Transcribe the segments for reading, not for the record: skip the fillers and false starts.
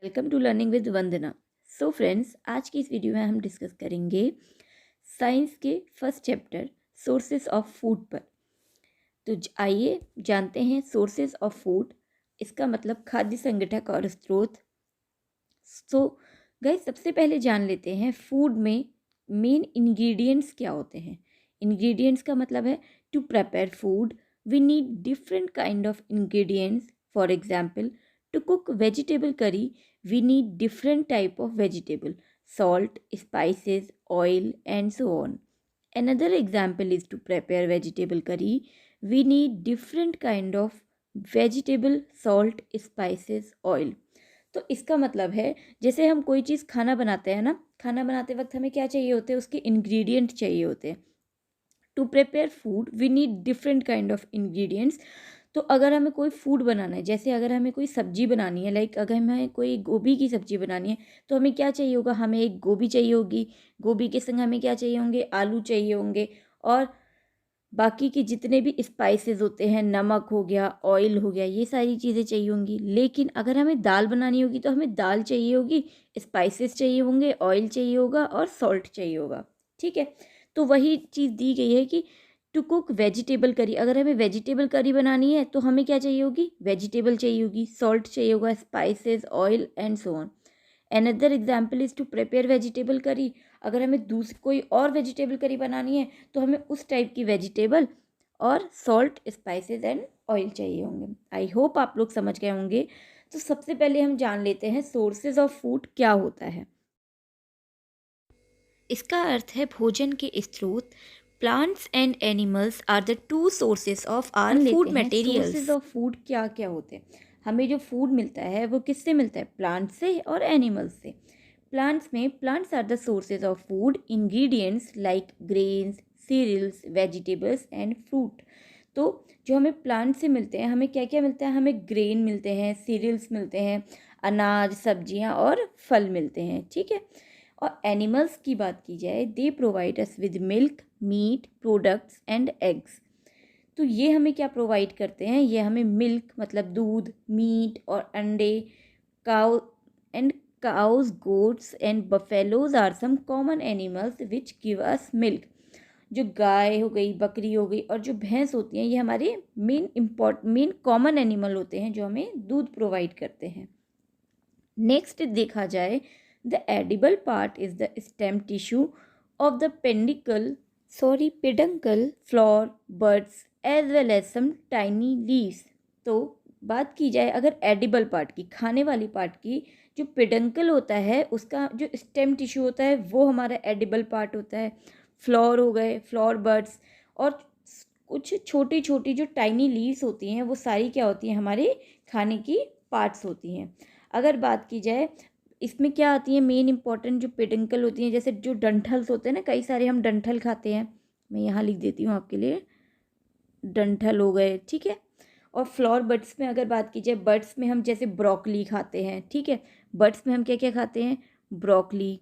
Welcome to learning with Vandana. So friends, आज की इस वीडियो में हम डिस्कस करेंगे साइंस के first chapter sources of food पर। तो आइए जानते हैं सोर्सेस ऑफ फूड, इसका मतलब खाद्य संगठक और स्रोत। सो गाइस, सबसे पहले जान लेते हैं फूड में मेन इंग्रेडिएंट्स क्या होते हैं। इंग्रेडिएंट्स का मतलब है to prepare food we need different kind of ingredients. For example, to cook vegetable curry we need different type of vegetable, salt, spices, oil and so on. Another example is to prepare vegetable curry we need different kind of vegetable, salt, spices, oil. तो इसका मतलब है जैसे हम कोई चीज़ खाना बनाते हैं ना, खाना बनाते वक्त हमें क्या चाहिए होते हैं, उसके इंग्रेडिएंट चाहिए होते हैं। To prepare food we need different kind of ingredients. तो अगर हमें कोई फूड बनाना है, जैसे अगर हमें कोई सब्जी बनानी है, लाइक अगर हमें कोई गोभी की सब्जी बनानी है तो हमें क्या चाहिए होगा, हमें एक गोभी चाहिए होगी। गोभी के संग हमें क्या चाहिए होंगे, आलू चाहिए होंगे। और बाकी के जितने भी स्पाइसेस होते हैं, नमक हो गया, ऑयल हो गया, ये सारी चीज़ें चाहिए होंगी। लेकिन अगर हमें दाल बनानी होगी तो हमें दाल चाहिए होगी, स्पाइसेस चाहिए होंगे, ऑयल चाहिए होगा और सॉल्ट चाहिए होगा। ठीक है, तो वही चीज़ दी गई है कि टू कुक वेजिटेबल करी, अगर हमें वेजिटेबल करी बनानी है तो हमें क्या चाहिए होगी, वेजिटेबल चाहिए होगी, सॉल्ट चाहिए होगा, spices, oil and so on. Another example is to prepare vegetable curry, अगर हमें दूसरी कोई और वेजिटेबल करी बनानी है तो हमें उस टाइप की वेजिटेबल और सॉल्ट, स्पाइसेस एंड ऑयल चाहिए होंगे। आई होप आप लोग समझ गए होंगे। तो सबसे पहले हम जान लेते हैं सोर्सेज ऑफ फूड क्या होता है। इसका अर्थ है भोजन के स्रोत। Plants and animals are the two sources of our food materials. Sources of food क्या क्या होते हैं, हमें जो फूड मिलता है वो किससे मिलता है, प्लांट से और एनिमल्स से। प्लांट्स में, plants are the sources of food ingredients like grains, cereals, vegetables and fruit. तो जो हमें प्लांट से मिलते हैं, हमें क्या क्या मिलता है, हमें ग्रेन मिलते हैं, सीरियल्स मिलते हैं, अनाज, सब्जियां और फल मिलते हैं। ठीक है, और एनिमल्स की बात की जाए, they provide us with milk, meat products and eggs. तो ये हमें क्या प्रोवाइड करते हैं, ये हमें मिल्क मतलब दूध, मीट और अंडे, cow and cows, goats and buffaloes are some common animals which give us milk. जो गाय हो गई, बकरी हो गई और जो भैंस होती हैं, ये हमारे मेन कॉमन एनिमल होते हैं जो हमें दूध प्रोवाइड करते हैं। नेक्स्ट देखा जाए, the edible part is the stem tissue of the peduncle flower buds as well as some tiny leaves. तो बात की जाए अगर एडिबल पार्ट की, खाने वाली पार्ट की, जो पेडंकल होता है उसका जो स्टेम टिश्यू होता है वो हमारा एडिबल पार्ट होता है। फ्लोर हो गए, फ्लोर बर्ड्स, और कुछ छोटी छोटी जो टाइनी लीव्स होती हैं वो सारी क्या होती हैं, हमारे खाने की पार्ट्स होती हैं। अगर बात की जाए इसमें क्या आती है, मेन इंपॉर्टेंट जो पेडंकल होती हैं, जैसे जो डंठल्स होते हैं ना, कई सारे हम डंठल खाते हैं, मैं यहाँ लिख देती हूँ आपके लिए, डंठल हो गए। ठीक है, और फ्लोर बर्ड्स में अगर बात की जाए, बर्ड्स में हम जैसे ब्रोकली खाते हैं। ठीक है, बर्ड्स में हम क्या क्या खाते हैं, ब्रोकली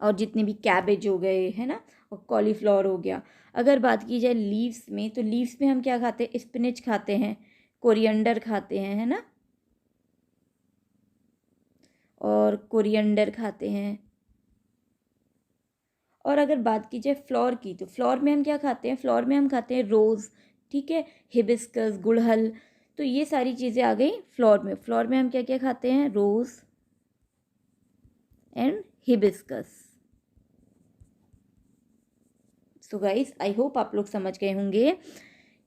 और जितने भी कैबेज हो गए है ना, और कॉलीफ्लावर हो गया। अगर बात की जाए लीव्स में, तो लीव्स में हम क्या खाते हैं, स्पिनच खाते हैं, कोरिएंडर खाते हैं, है ना, और कोरिएंडर खाते हैं। और अगर बात की जाए फ्लोर की, तो फ्लोर में हम क्या खाते हैं, फ्लोर में हम खाते हैं रोज़, ठीक है, हिबिस्कस, गुड़हल। तो ये सारी चीज़ें आ गई फ्लोर में। फ्लोर में हम क्या क्या खाते हैं, rose and hibiscus. So guys, I hope आप लोग समझ गए होंगे।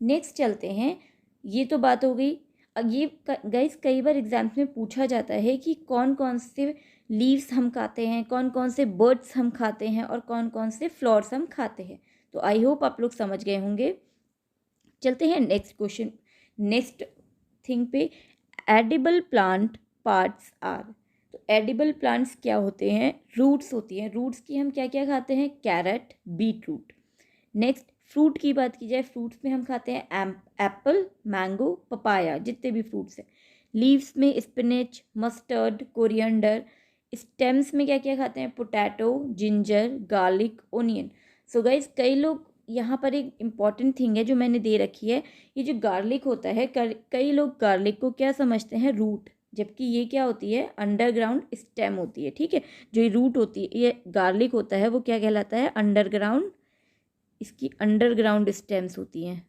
नेक्स्ट चलते हैं, ये तो बात हो गई। अब ये गाइस कई बार एग्जाम्स में पूछा जाता है कि कौन कौन से लीव्स हम खाते हैं, कौन कौन से बर्ड्स हम खाते हैं और कौन कौन से फ्लावर्स हम खाते हैं। तो आई होप आप लोग समझ गए होंगे। चलते हैं नेक्स्ट क्वेश्चन, नेक्स्ट थिंग पे। Edible plant parts are. तो एडिबल प्लांट्स क्या होते हैं, रूट्स होती हैं। रूट्स की हम क्या क्या खाते हैं, carrot, beetroot. Next fruit की बात की जाए, फ्रूट्स में हम खाते हैं एप्पल, मैंगो, पपाया, जितने भी फ्रूट्स हैं। लीव्स में स्पिनच, मस्टर्ड, कोरिएंडर। स्टेम्स में क्या क्या खाते हैं, potato, ginger, garlic, onion. So guys, कई लोग यहाँ पर एक इम्पॉर्टेंट थिंग है जो मैंने दे रखी है, ये जो गार्लिक होता है, कई लोग गार्लिक को क्या समझते हैं, रूट। जबकि ये क्या होती है, अंडरग्राउंड स्टेम होती है। ठीक है, जो ये रूट होती है, ये गार्लिक होता है, वो क्या कहलाता है, अंडरग्राउंड, इसकी अंडरग्राउंड स्टेम्स होती हैं।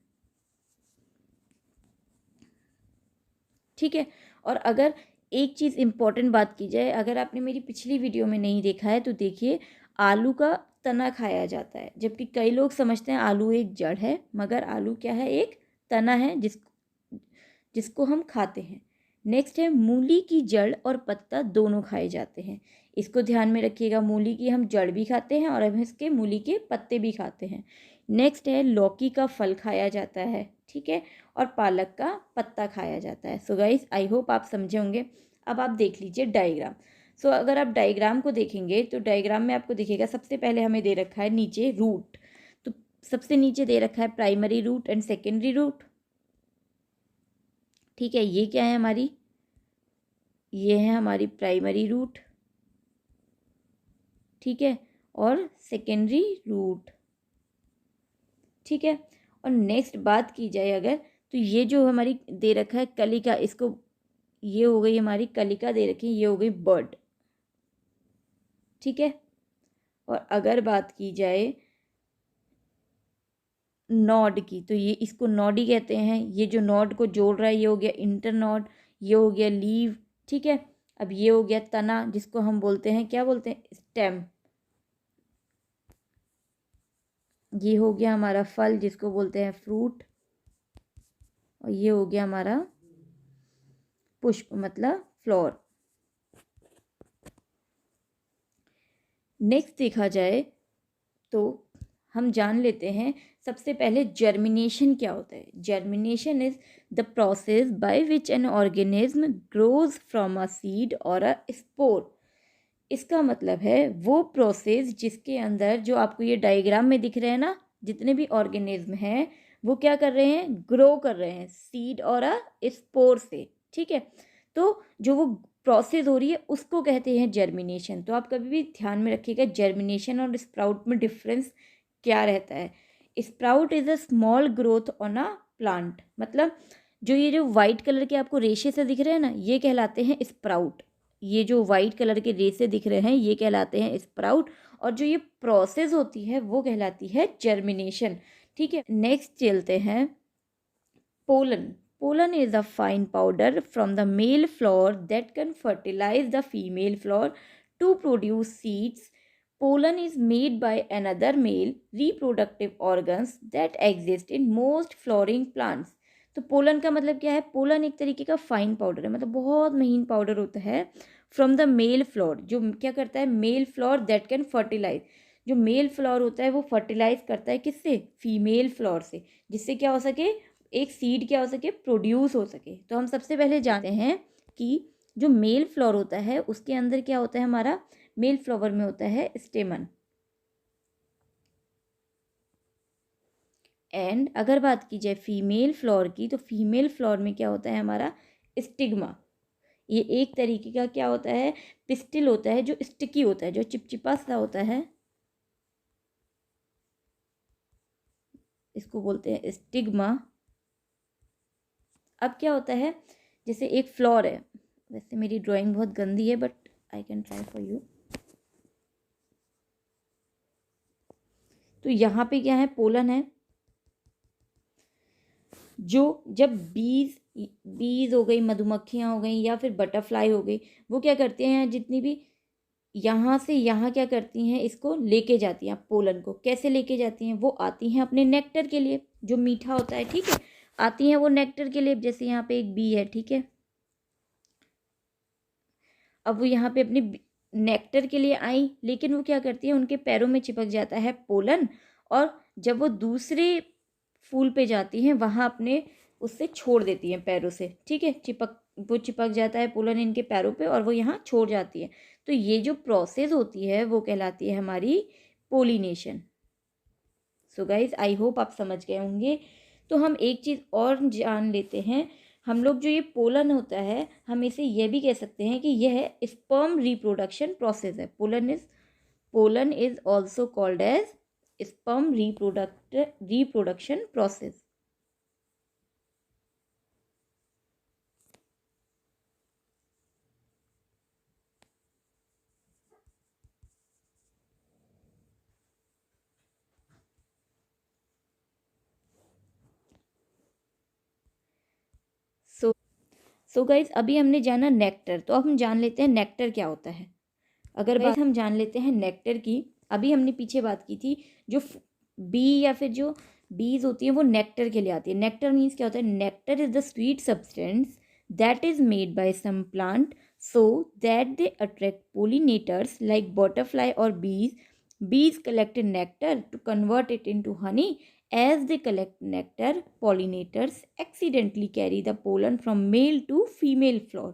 ठीक है, और अगर एक चीज़ इम्पॉर्टेंट बात की जाए, अगर आपने मेरी पिछली वीडियो में नहीं देखा है तो देखिए, आलू का तना खाया जाता है, जबकि कई लोग समझते हैं आलू एक जड़ है, मगर आलू क्या है, एक तना है जिसको हम खाते हैं। नेक्स्ट है, मूली की जड़ और पत्ता दोनों खाए जाते हैं। इसको ध्यान में रखिएगा, मूली की हम जड़ भी खाते हैं और हम इसके मूली के पत्ते भी खाते हैं। नेक्स्ट है, लौकी का फल खाया जाता है। ठीक है, और पालक का पत्ता खाया जाता है। सो गाइस, आई होप आप समझे होंगे। अब आप देख लीजिए डायग्राम। सो अगर आप डायग्राम को देखेंगे तो डायग्राम में आपको दिखेगा, सबसे पहले हमें दे रखा है नीचे रूट। तो सबसे नीचे दे रखा है primary root and secondary root. ठीक है, ये क्या है हमारी, ये है हमारी प्राइमरी रूट। ठीक है, और सेकेंडरी रूट। ठीक है, और नेक्स्ट बात की जाए अगर, तो ये जो हमारी दे रखा है कलिका, इसको, ये हो गई हमारी कलिका दे रखी है, ये हो गई बर्ड। ठीक है, और अगर बात की जाए नॉड की, तो ये इसको नॉड ही कहते हैं। ये जो नॉड को जोड़ रहा है, ये हो गया इंटरनॉड, ये हो गया लीव। ठीक है, अब ये हो गया तना, जिसको हम बोलते हैं, क्या बोलते हैं, स्टेम। ये हो गया हमारा फल, जिसको बोलते हैं फ्रूट। और ये हो गया हमारा पुष्प, मतलब फ्लोर। नेक्स्ट देखा जाए तो हम जान लेते हैं सबसे पहले जर्मिनेशन क्या होता है। Germination is the process by which an organism grows from a seed और अ स्पोर। इसका मतलब है वो प्रोसेस जिसके अंदर, जो आपको ये डायग्राम में दिख रहे हैं ना, जितने भी ऑर्गेनिज्म हैं वो क्या कर रहे हैं, ग्रो कर रहे हैं सीड और अ स्पोर से। ठीक है, तो जो वो प्रोसेस हो रही है उसको कहते हैं जर्मिनेशन। तो आप कभी भी ध्यान में रखिएगा, जर्मिनेशन और स्प्राउट में डिफरेंस क्या रहता है। Sprout is a small growth on a plant, मतलब जो ये जो वाइट कलर के आपको रेशे से दिख रहे हैं ना, ये कहलाते हैं स्प्राउट। ये जो वाइट कलर के रेशे दिख रहे हैं ये कहलाते हैं स्प्राउट, और जो ये प्रोसेस होती है वो कहलाती है जर्मिनेशन। ठीक है, नेक्स्ट चलते हैं pollen. Pollen is a fine powder from the male flower that can fertilize the female flower to produce seeds. Pollen is made by another male reproductive organs that exist in most flowering plants. तो pollen का मतलब क्या है, pollen एक तरीके का fine powder है, मतलब बहुत महीन पाउडर होता है फ्रॉम द मेल फ्लोर, जो क्या करता है, male flower that can fertilize. जो मेल फ्लोर होता है वो फर्टिलाइज करता है किससे, फीमेल फ्लोर से, जिससे क्या हो सके, एक सीड क्या हो सके, प्रोड्यूस हो सके। तो हम सबसे पहले जानते हैं कि जो मेल फ्लावर होता है उसके अंदर क्या होता है, हमारा मेल फ्लावर में होता है स्टेमन। एंड अगर बात की जाए फीमेल फ्लावर की, तो फीमेल फ्लावर में क्या होता है, हमारा स्टिग्मा। ये एक तरीके का क्या होता है, पिस्टिल होता है, जो स्टिकी होता है, जो चिपचिपा सा होता है, इसको बोलते हैं स्टिग्मा। अब क्या होता है, जैसे एक फ्लोर है, वैसे मेरी ड्राइंग बहुत गंदी है but I can try for you. तो यहाँ पे क्या है, पोलन है, जो जब बीज बीज हो गई, मधुमक्खियाँ हो गई या फिर बटरफ्लाई हो गई, वो क्या करती हैं, जितनी भी यहाँ से यहाँ क्या करती हैं, इसको लेके जाती हैं। पोलन को कैसे लेके जाती हैं, वो आती हैं अपने नेक्टर के लिए, जो मीठा होता है। ठीक है, आती हैं वो नेक्टर के लिए। जैसे यहाँ पे एक बी है, ठीक है, अब वो यहाँ पे अपने नेक्टर के लिए आई, लेकिन वो क्या करती है, उनके पैरों में चिपक जाता है पोलन, और जब वो दूसरे फूल पे जाती हैं वहाँ अपने उससे छोड़ देती हैं पैरों से। ठीक है, वो चिपक जाता है पोलन इनके पैरों पे और वो यहाँ छोड़ जाती है। तो ये जो प्रोसेस होती है वो कहलाती है हमारी पोलिनेशन। सो गाइज, आई होप आप समझ गए होंगे। तो हम एक चीज़ और जान लेते हैं, हम लोग जो ये पोलन होता है, हम इसे यह भी कह सकते हैं कि यह स्पर्म रिप्रोडक्शन प्रोसेस है। Pollen is also called as sperm reproduction so guys अभी हमने जाना नेक्टर, तो अब हम जान लेते हैं नेक्टर क्या होता है। अगर बात हम जान लेते हैं नेक्टर की, अभी हमने पीछे बात की थी जो बी या फिर जो बीज होती हैं वो नेक्टर के लिए आती है। नेक्टर मीन्स क्या होता है, nectar is the sweet substance that is made by some plant so that they attract pollinators like butterfly or bees. Bees collect nectar to convert it into honey. As they collect nectar, pollinators accidentally carry the pollen from male to female flower.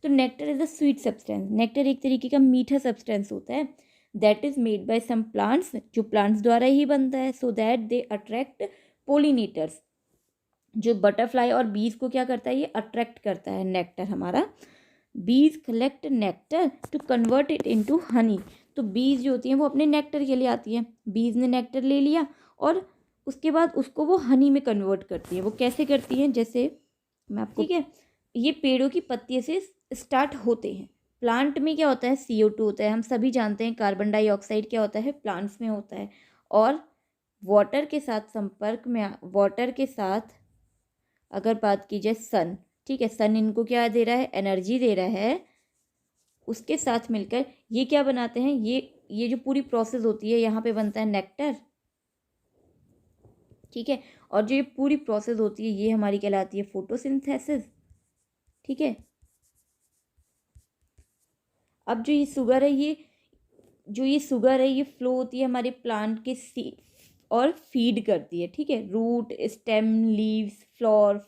तो nectar is a sweet substance, nectar एक तरीके का मीठा substance होता है that is made by some plants, जो plants द्वारा ही बनता है, so that they attract pollinators, जो बटरफ्लाई और बीज को क्या करता है, ये अट्रैक्ट करता है नेक्टर हमारा। Bees collect nectar to convert it into honey, तो बीज जो होती हैं वो अपने नेक्टर के लिए आती हैं, बीज ने नेक्टर ले लिया और उसके बाद उसको वो हनी में कन्वर्ट करती हैं। वो कैसे करती हैं, जैसे मैं आपको, ठीक है, ये पेड़ों की पत्तियों से स्टार्ट होते हैं। प्लांट में क्या होता है, CO2 होता है, हम सभी जानते हैं। कार्बन डाइऑक्साइड क्या होता है, प्लांट्स में होता है। और वाटर के साथ संपर्क में, वाटर के साथ अगर बात की जाए सन, ठीक है, सन इनको क्या दे रहा है, एनर्जी दे रहा है, उसके साथ मिलकर ये क्या बनाते हैं, ये जो पूरी प्रोसेस होती है, यहाँ पे बनता है नेक्टर, ठीक है। और जो ये पूरी प्रोसेस होती है ये हमारी कहलाती है फोटोसिंथेसिस, ठीक है। अब जो ये शुगर है, ये शुगर है, ये फ्लो होती है हमारे प्लांट के सीड और फीड करती है, ठीक है, root, stem, leaves, flower,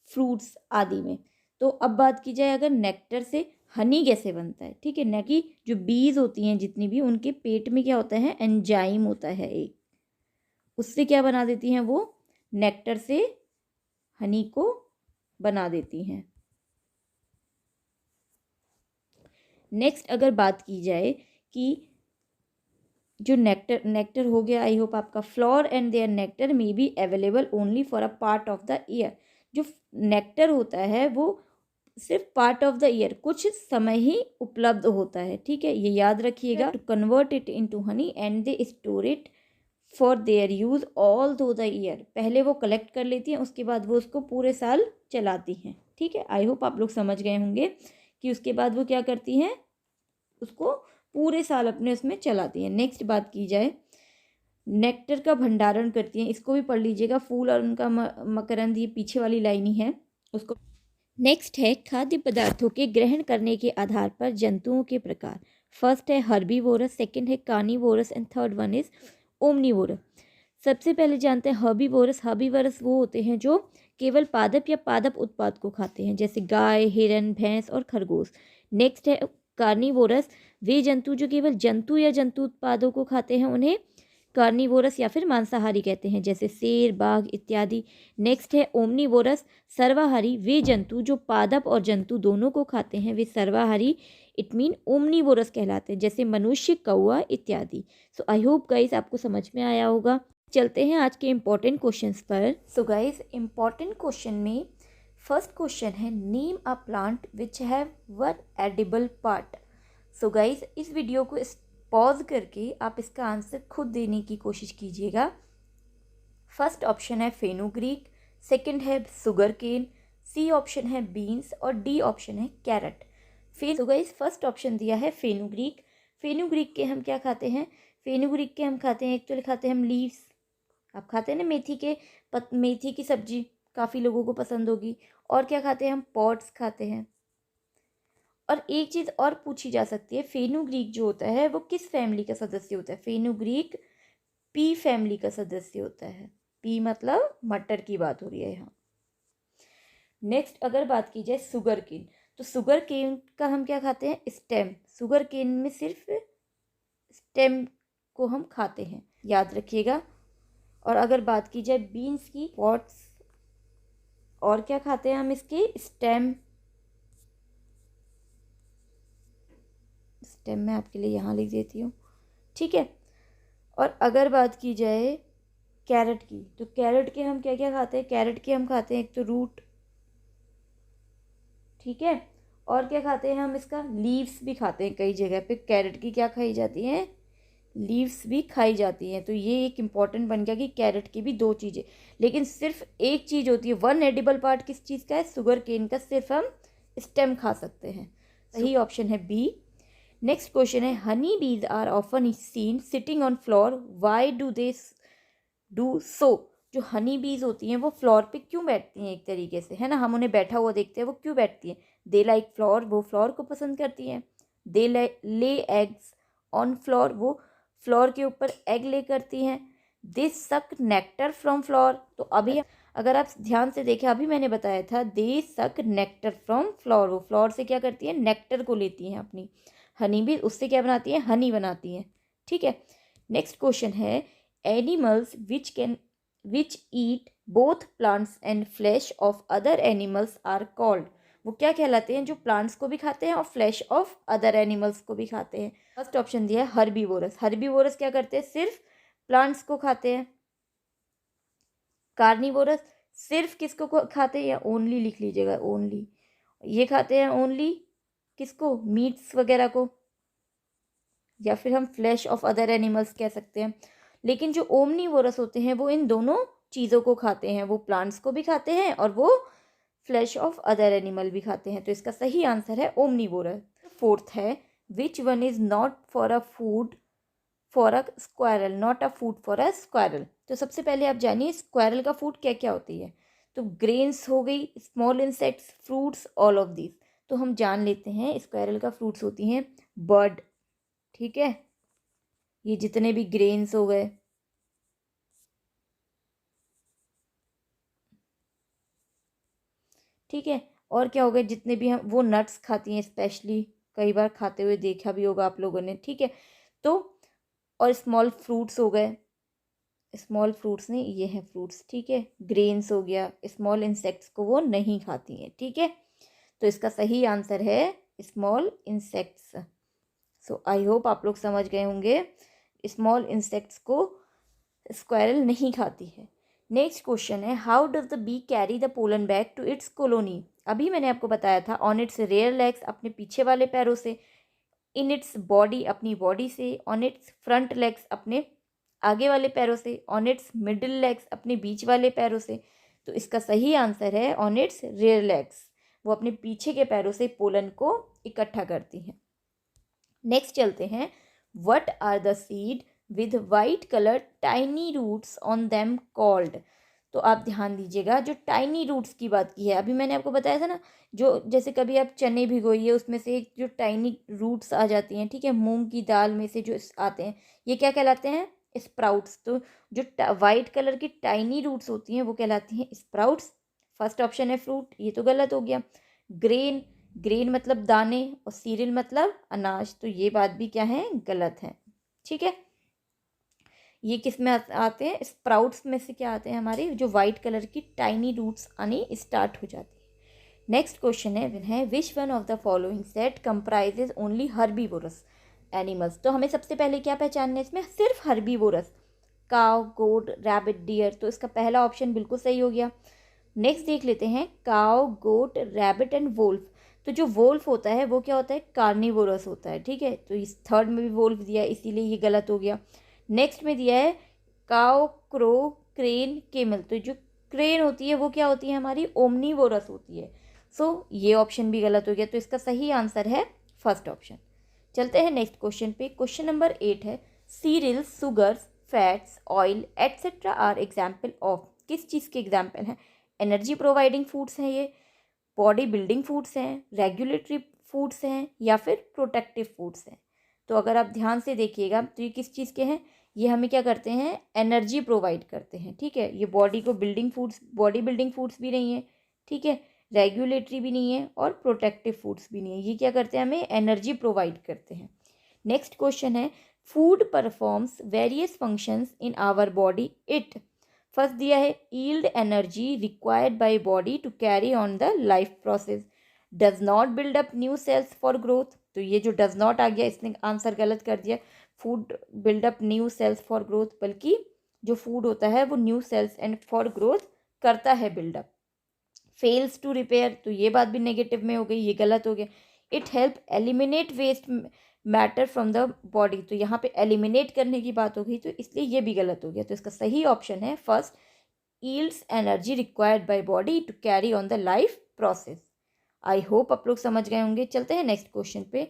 fruits आदि में। तो अब बात की जाए अगर नेक्टर से हनी कैसे बनता है, ठीक है, न कि जो बीज होती हैं जितनी भी, उनके पेट में क्या होता है, एंजाइम होता है एक, उससे क्या बना देती हैं, वो नेक्टर से हनी को बना देती हैं। नेक्स्ट अगर बात की जाए कि जो नेक्टर हो गया, आई होप आपका, flower and their nectar may be available only for a part of the year. जो नेक्टर होता है वो सिर्फ पार्ट ऑफ द ईयर, कुछ समय ही उपलब्ध होता है, ठीक है, ये याद रखिएगा। To convert it into honey and they store it for their use all through the year. पहले वो कलेक्ट कर लेती हैं, उसके बाद वो उसको पूरे साल चलाती हैं, ठीक है। आई होप आप लोग समझ गए होंगे कि उसके बाद वो क्या करती हैं, उसको पूरे साल अपने उसमें चलाती हैं। नेक्स्ट बात की जाए, नेक्टर का भंडारण करती हैं, इसको भी पढ़ लीजिएगा, फूल और उनका मकरंद, ये पीछे वाली लाइन ही है उसको। नेक्स्ट है खाद्य पदार्थों के ग्रहण करने के आधार पर जंतुओं के प्रकार। फर्स्ट है हर्बीवोरस, सेकंड है carnivorous and third one is omnivorous. सबसे पहले जानते हैं हर्बीवोरस। हर्बीवोरस वो होते हैं जो केवल पादप या पादप उत्पाद को खाते हैं, जैसे गाय, हिरन, भैंस और खरगोश। नेक्स्ट है कार्निवोरस, वे जंतु जो केवल जंतु या जंतु उत्पादों को खाते हैं उन्हें कार्निवोरस या फिर मांसाहारी कहते हैं, जैसे शेर, बाघ इत्यादि। नेक्स्ट है ओमनीवोरस, सर्वाहारी, वे जंतु जो पादप और जंतु दोनों को खाते हैं वे सर्वाहारी, इट मीन ओमनीवोरस कहलाते हैं, जैसे मनुष्य, कौआ इत्यादि। सो आई होप गाइस आपको समझ में आया होगा। चलते हैं आज के इम्पोर्टेंट क्वेश्चंस पर। सो गाइस इम्पोर्टेंट क्वेश्चन में फर्स्ट क्वेश्चन है, name a plant which have one edible part. So guys इस वीडियो को पॉज करके आप इसका आंसर खुद देने की कोशिश कीजिएगा। फर्स्ट ऑप्शन है फेनुग्रीक, सेकंड है सुगर केन, सी ऑप्शन है बीन्स और डी ऑप्शन है कैरेट। तो गाइस फर्स्ट ऑप्शन दिया है फेनुग्रीक। फेनुग्रीक के हम क्या खाते हैं, फेनुग्रीक के हम खाते हैं, एक्चुअली खाते हैं हम लीव्स। आप खाते हैं ना मेथी की सब्जी, काफ़ी लोगों को पसंद होगी। और क्या खाते हैं हम, पॉट्स खाते हैं। और एक चीज़ और पूछी जा सकती है, फेनुग्रीक जो होता है वो किस फैमिली का सदस्य होता है। फेनुग्रीक पी फैमिली का सदस्य होता है। पी मतलब मटर की बात हो रही है यहाँ। नेक्स्ट अगर बात की जाए सुगर केन, तो शुगर केन का हम क्या खाते हैं, स्टेम। शुगर केन में सिर्फ स्टेम को हम खाते हैं, याद रखिएगा। और अगर बात की जाए बीन्स की, पॉट्स, और क्या खाते हैं हम इसके, स्टेम मैं आपके लिए यहाँ लिख देती हूँ, ठीक है। और अगर बात की जाए कैरेट की, तो कैरेट के हम क्या क्या खाते हैं, कैरेट के हम खाते हैं एक तो रूट, ठीक है, और क्या खाते हैं हम, इसका लीव्स भी खाते हैं। कई जगह पे कैरेट की क्या खाई जाती हैं, लीव्स भी खाई जाती हैं। तो ये एक इम्पॉर्टेंट बन गया कि कैरेट की भी 2 चीज़ें, लेकिन सिर्फ एक चीज़ होती है, वन एडिबल पार्ट किस चीज़ का है, शुगर केन का, सिर्फ हम स्टेम खा सकते हैं। सही ऑप्शन है बी। नेक्स्ट क्वेश्चन है, honey bees are often seen sitting on flower, why do they do so. जो हनी बीज होती हैं वो फ्लोर पे क्यों बैठती हैं, एक तरीके से, है ना, हम उन्हें बैठा हुआ देखते हैं, वो क्यों बैठती हैं। दे लाइक फ्लोर, वो फ्लोर को पसंद करती हैं। दे ले एग्स ऑन फ्लोर, वो फ्लोर के ऊपर एग ले करती हैं। दे सक नेक्टर फ्रॉम फ्लोर, तो अभी अगर आप ध्यान से देखें, अभी मैंने बताया था दे सक नेक्टर फ्रॉम फ्लोर, वो फ्लोर से क्या करती हैं, नेक्टर को लेती हैं अपनी। हनी भी उससे क्या बनाती हैं, हनी बनाती हैं। ठीक है। नेक्स्ट क्वेश्चन है, animals which eat both plants and flesh of other animals are called. वो क्या कहलाते हैं, जो प्लांट्स को भी खाते हैं और फ्लैश ऑफ अदर एनिमल्स को भी खाते हैं। फर्स्ट ऑप्शन दिया है हर्बीवोरस। हर्बीवोरस क्या करते हैं, सिर्फ प्लांट्स को खाते हैं। कार्निवोरस सिर्फ किसको खाते हैं, या ओनली लिख लीजिएगा, ओनली, ये खाते हैं ओनली किसको, मीट्स वगैरह को, या फिर हम फ्लैश ऑफ अदर एनिमल्स कह सकते हैं। लेकिन जो ओमनीवोरस होते हैं वो इन दोनों चीज़ों को खाते हैं, वो प्लांट्स को भी खाते हैं और वो फ्लैश ऑफ अदर एनिमल भी खाते हैं। तो इसका सही आंसर है ओमनीवोरस। फोर्थ है, which one is not for a food for a squirrel, not a food for a squirrel. तो सबसे पहले आप जानिए स्क्वायरल का फूड क्या क्या होती है। तो ग्रेन्स हो गई, small insects, fruits, all of these. तो हम जान लेते हैं स्क्वायरल का फ्रूट्स होती हैं बर्ड, ठीक है, ये जितने भी ग्रेन्स हो गए, ठीक है, और क्या हो गए, जितने भी हम वो नट्स खाती हैं, स्पेशली कई बार खाते हुए देखा भी होगा आप लोगों ने, ठीक है। तो और स्मॉल फ्रूट्स हो गए, स्मॉल फ्रूट्स नहीं, ये हैं फ्रूट्स, ठीक है। ग्रेन्स हो गया, स्मॉल इंसेक्ट्स को वो नहीं खाती हैं, ठीक है। तो इसका सही आंसर है स्मॉल इंसेक्ट्स। सो आई होप आप लोग समझ गए होंगे, स्मॉल इंसेक्ट्स को स्क्वायरल नहीं खाती है। नेक्स्ट क्वेश्चन है, how does the bee carry the pollen bag to its colony. अभी मैंने आपको बताया था, ऑन इट्स रेयर लेग्स, अपने पीछे वाले पैरों से, इन इट्स बॉडी, अपनी बॉडी से, ऑन इट्स फ्रंट लेग्स, अपने आगे वाले पैरों से, ऑन इट्स मिडिल लेग्स, अपने बीच वाले पैरों से। तो इसका सही आंसर है ऑन इट्स रेयर लेग्स, वो अपने पीछे के पैरों से पोलन को इकट्ठा करती हैं। नेक्स्ट चलते हैं, what are the seed with white colour tiny roots on them called. तो आप ध्यान दीजिएगा, जो टाइनी रूट्स की बात की है, अभी मैंने आपको बताया था ना, जो जैसे कभी आप चने भिगोइए, उसमें से एक जो टाइनी रूट्स आ जाती हैं, ठीक है, मूंग की दाल में से जो आते हैं, ये क्या कहलाते हैं, स्प्राउट्स। तो जो वाइट कलर की टाइनी रूट्स होती हैं वो कहलाती हैं स्प्राउट्स। फर्स्ट ऑप्शन है फ्रूट, ये तो गलत हो गया। ग्रेन, ग्रेन मतलब दाने, और सीरियल मतलब अनाज, तो ये बात भी क्या है, गलत है, ठीक है। ये किस में आते हैं, स्प्राउट्स में से क्या आते हैं, हमारे जो वाइट कलर की टाइनी रूट्स आनी स्टार्ट हो जाती है। नेक्स्ट क्वेश्चन है which one of the following set comprises only herbivorous animals. तो हमें सबसे पहले क्या पहचानना है, इसमें सिर्फ हर्बीवोरस, काव, गोट, रैबिट, डियर। तो इसका पहला ऑप्शन बिल्कुल सही हो गया। नेक्स्ट देख लेते हैं, काव, गोट, रैबिट एंड वोल्फ। तो जो वोल्फ होता है वो क्या होता है, कार्निवोरस होता है, ठीक है। तो इस थर्ड में भी वोल्फ दिया है, इसीलिए ये गलत हो गया। नेक्स्ट में दिया है काव, क्रो, क्रेन, केमल। तो जो क्रेन होती है वो क्या होती है, हमारी ओमनीवोरस होती है। सो ये ऑप्शन भी गलत हो गया। तो इसका सही आंसर है फर्स्ट ऑप्शन। चलते हैं नेक्स्ट क्वेश्चन पे। क्वेश्चन नंबर 8 है, cereals, sugars, fats, oil etcetera are example of. किस चीज़ के एग्जाम्पल हैं, एनर्जी प्रोवाइडिंग फूड्स हैं ये, बॉडी बिल्डिंग फूड्स हैं, रेगुलेटरी फूड्स हैं, या फिर प्रोटेक्टिव फूड्स हैं। तो अगर आप ध्यान से देखिएगा तो ये किस चीज़ के हैं, ये हमें क्या करते हैं, एनर्जी प्रोवाइड करते हैं, ठीक है। ये बॉडी को building foods, body building foods भी नहीं है, ठीक है, रेगुलेटरी भी नहीं है, और प्रोटेक्टिव फूड्स भी नहीं है। ये क्या करते हैं, हमें एनर्जी प्रोवाइड करते हैं। नेक्स्ट क्वेश्चन है, food performs various functions in our body, it. First दिया है, yield energy required by body to carry on the life process, does not build up new cells for growth. तो ये जो does not आ गया, इसने answer गलत कर दिया। Food build up new cells for growth, बल्कि जो फूड होता है वो new sales and for growth करता है बिल्डअप। फेल्स टू रिपेयर, तो ये बात भी नेगेटिव में हो गई, ये गलत हो गया। It help eliminate waste matter from the body, तो यहाँ पे एलिमिनेट करने की बात हो गई, तो इसलिए ये भी गलत हो गया। तो इसका सही ऑप्शन है first, yields energy required by body to carry on the life process. I hope आप लोग समझ गए होंगे। चलते हैं नेक्स्ट क्वेश्चन पे।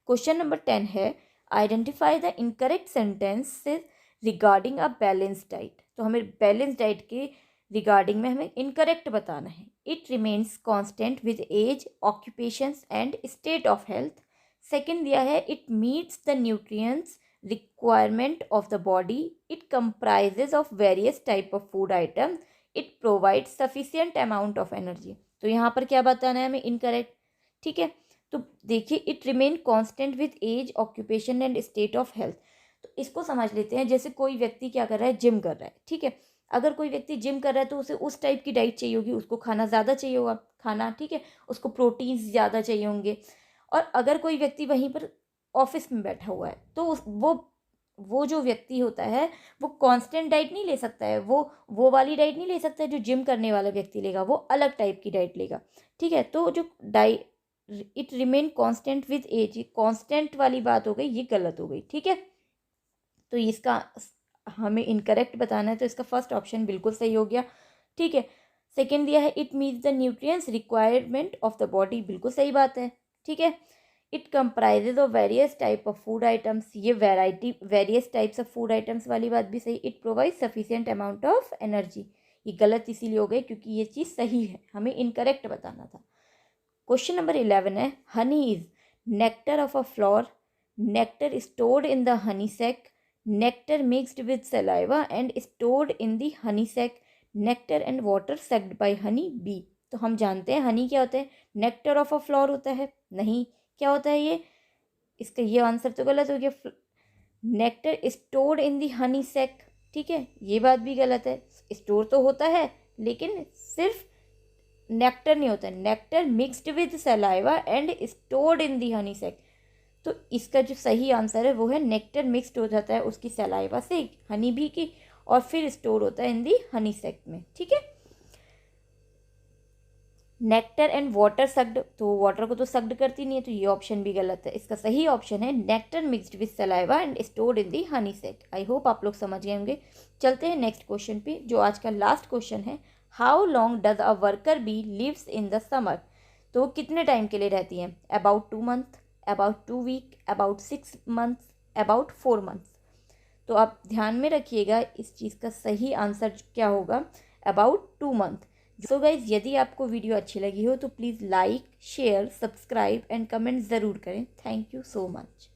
क्वेश्चन नंबर 10 है, identify the incorrect sentences regarding a balance diet. तो हमें बैलेंस डाइट के रिगार्डिंग में हमें इनकरेक्ट बताना है। It remains constant with age, occupations and state of health. Second दिया है, it meets the nutrients requirement of the body, it comprises of various type of food item, it provides sufficient amount of energy. तो यहाँ पर क्या बताना है हमें, incorrect. ठीक है, तो देखिए, it remain constant with age, occupation and state of health. तो इसको समझ लेते हैं, जैसे कोई व्यक्ति क्या कर रहा है, जिम कर रहा है। ठीक है, अगर कोई व्यक्ति जिम कर रहा है तो उसे उस टाइप की डाइट चाहिए होगी, उसको खाना ज़्यादा चाहिए होगा खाना, ठीक है, उसको प्रोटीन्स ज़्यादा चाहिए होंगे। और अगर कोई व्यक्ति वहीं पर ऑफिस में बैठा हुआ है तो वो जो व्यक्ति होता है वो कांस्टेंट डाइट नहीं ले सकता है, वो वाली डाइट नहीं ले सकता है जो जिम करने वाला व्यक्ति लेगा, वो अलग टाइप की डाइट लेगा। ठीक है, तो जो it remain constant with age, constant वाली बात हो गई, ये गलत हो गई। ठीक है, तो इसका हमें इनकरेक्ट बताना है, तो इसका फर्स्ट ऑप्शन बिल्कुल सही हो गया। ठीक है, सेकेंड दिया है, it meets the nutrients requirement of the body, बिल्कुल सही बात है। ठीक है, it comprises of various type of food items, ये various types of food items वाली बात भी सही। It provide sufficient amount of energy, ये गलत इसीलिए हो गई क्योंकि ये चीज़ सही है, हमें इनकरेक्ट बताना था। क्वेश्चन नंबर 11 है, honey is nectar of a flower, nectar stored in the honey sac, nectar mixed with saliva and stored in the honey sac, nectar and water sucked by honey bee. तो हम जानते हैं हनी क्या होता है, nectar of a flower होता है, नहीं, क्या होता है ये, इसका ये आंसर तो गलत हो गया। Nectar stored in the honey sac, ठीक है, ये बात भी गलत है। स्टोर तो होता है लेकिन सिर्फ नेक्टर नहीं होता, nectar mixed with saliva and stored in the honey sac. तो इसका जो सही आंसर है वो है नेक्टर मिक्सड हो जाता है उसकी सलाइवा से, हनी भी की, और फिर स्टोर होता है इन दी हनी सैक में। ठीक है, नेक्टर एंड वाटर सक्ड, तो वाटर को तो सक्ड करती नहीं है, तो ये ऑप्शन भी गलत है। इसका सही ऑप्शन है nectar mixed with saliva and stored in the honey sac. I hope आप लोग समझ गए होंगे। चलते हैं नेक्स्ट क्वेश्चन पे, जो आज का लास्ट क्वेश्चन है, how long does a worker be lives in the summer. तो कितने टाइम के लिए रहती हैं, about 2 month, about 2 week, about 6 months, about 4 months. तो आप ध्यान में रखिएगा इस चीज़ का सही आंसर क्या होगा, अबाउट 2 मंथ। सो गाइज, यदि आपको वीडियो अच्छी लगी हो तो please like, share, subscribe and comment ज़रूर करें। Thank you so much.